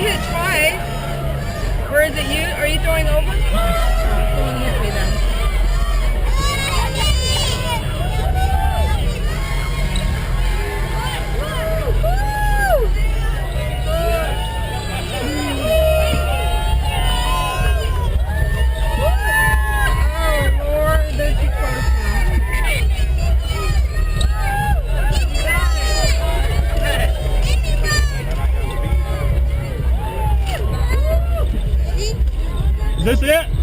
hit twice. Or is it you? Are you throwing over? Oh, someone hit me then. Is this it?